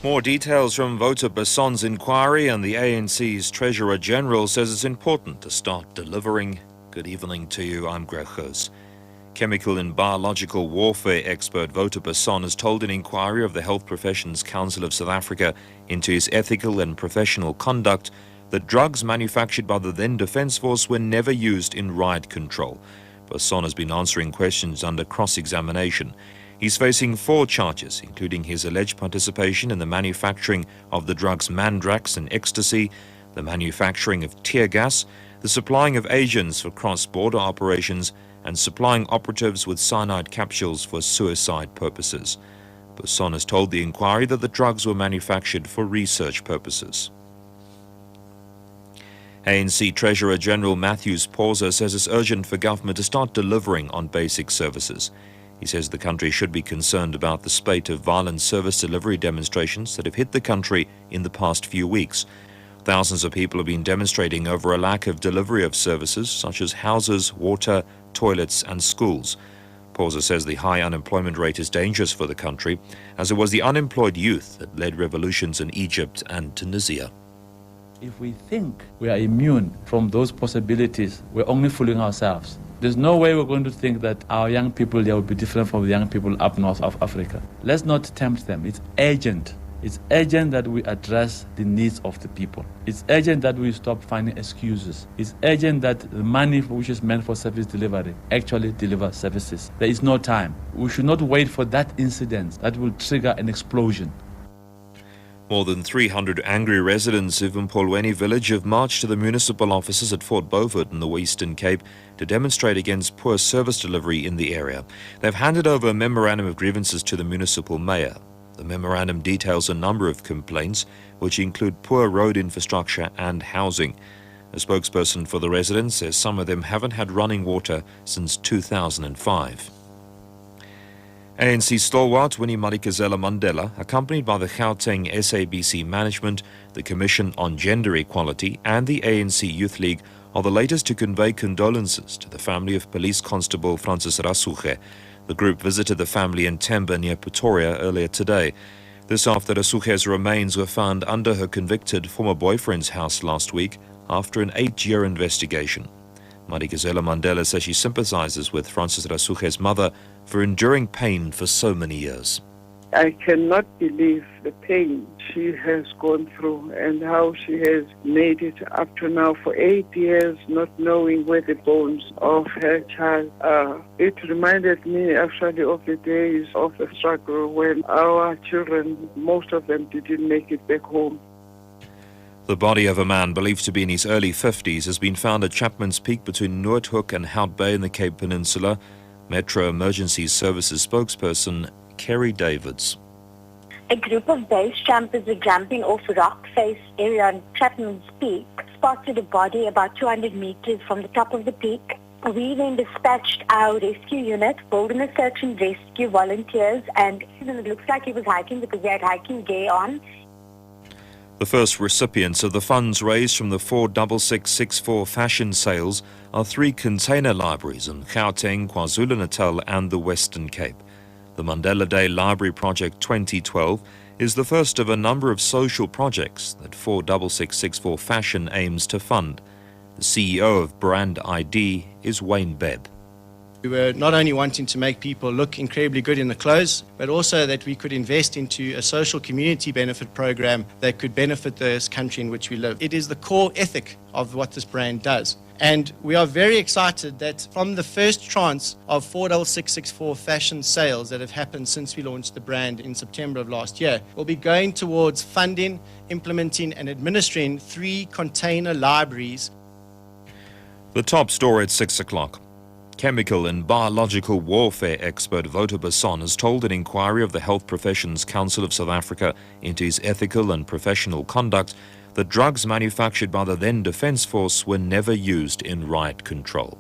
More details from voter Basson's inquiry, and the ANC's Treasurer General says it's important to start delivering. Good evening to you, I'm Greg Hurst. Chemical and biological warfare expert Voter Basson has told an inquiry of the Health Professions Council of South Africa into his ethical and professional conduct that drugs manufactured by the then Defence Force were never used in riot control. Basson has been answering questions under cross-examination. He's facing 4 charges, including his alleged participation in the manufacturing of the drugs Mandrax and ecstasy, the manufacturing of tear gas, the supplying of agents for cross-border operations, and supplying operatives with cyanide capsules for suicide purposes. Basson has told the inquiry that the drugs were manufactured for research purposes. ANC Treasurer General Matthews Pauza says it's urgent for government to start delivering on basic services. He says the country should be concerned about the spate of violent service delivery demonstrations that have hit the country in the past few weeks. Thousands of people have been demonstrating over a lack of delivery of services such as houses, water, toilets and schools. Pauza says the high unemployment rate is dangerous for the country, as it was the unemployed youth that led revolutions in Egypt and Tunisia. If we think we are immune from those possibilities, we're only fooling ourselves. There's no way we're going to think that our young people there will be different from the young people up north of Africa. Let's not tempt them. It's urgent. It's urgent that we address the needs of the people. It's urgent that we stop finding excuses. It's urgent that the money which is meant for service delivery actually deliver services. There is no time. We should not wait for that incident that will trigger an explosion. More than 300 angry residents of Mpolweni village have marched to the municipal offices at Fort Beaufort in the Western Cape to demonstrate against poor service delivery in the area. They've handed over a memorandum of grievances to the municipal mayor. The memorandum details a number of complaints, which include poor road infrastructure and housing. A spokesperson for the residents says some of them haven't had running water since 2005. ANC stalwart Winnie Madikizela Mandela, accompanied by the Gauteng SABC management, the Commission on Gender Equality and the ANC Youth League, are the latest to convey condolences to the family of Police Constable Francis Rasuge. The group visited the family in Temba near Pretoria earlier today. This after Rasuge's remains were found under her convicted former boyfriend's house last week after an 8-year investigation. Madikizela Mandela says she sympathizes with Francis Rasuge's mother for enduring pain for so many years. I cannot believe the pain she has gone through and how she has made it up to now for 8 years, not knowing where the bones of her child are. It reminded me actually of the days of the struggle when our children, most of them didn't make it back home. The body of a man believed to be in his early 50s has been found at Chapman's Peak between Noordhoek and Hout Bay in the Cape Peninsula. Metro Emergency Services spokesperson Kerry Davids. A group of base jumpers were jumping off a rock face area on Chapman's Peak, spotted a body about 200 meters from the top of the peak. We then dispatched our rescue unit, wilderness search and rescue volunteers, and it looks like he was hiking because he had hiking gear on. The first recipients of the funds raised from the 46664 fashion sales are 3 container libraries in Gauteng, KwaZulu-Natal and the Western Cape. The Mandela Day Library Project 2012 is the first of a number of social projects that 46664 Fashion aims to fund. The CEO of Brand ID is Wayne Bebb. We were not only wanting to make people look incredibly good in the clothes, but also that we could invest into a social community benefit program that could benefit this country in which we live. It is the core ethic of what this brand does. And we are very excited that from the first tranche of 46664 fashion sales that have happened since we launched the brand in September of last year, we'll be going towards funding, implementing and administering 3 container libraries. The top story at 6 o'clock. Chemical and biological warfare expert Voter Basson has told an inquiry of the Health Professions Council of South Africa into his ethical and professional conduct that drugs manufactured by the then Defence Force were never used in riot control.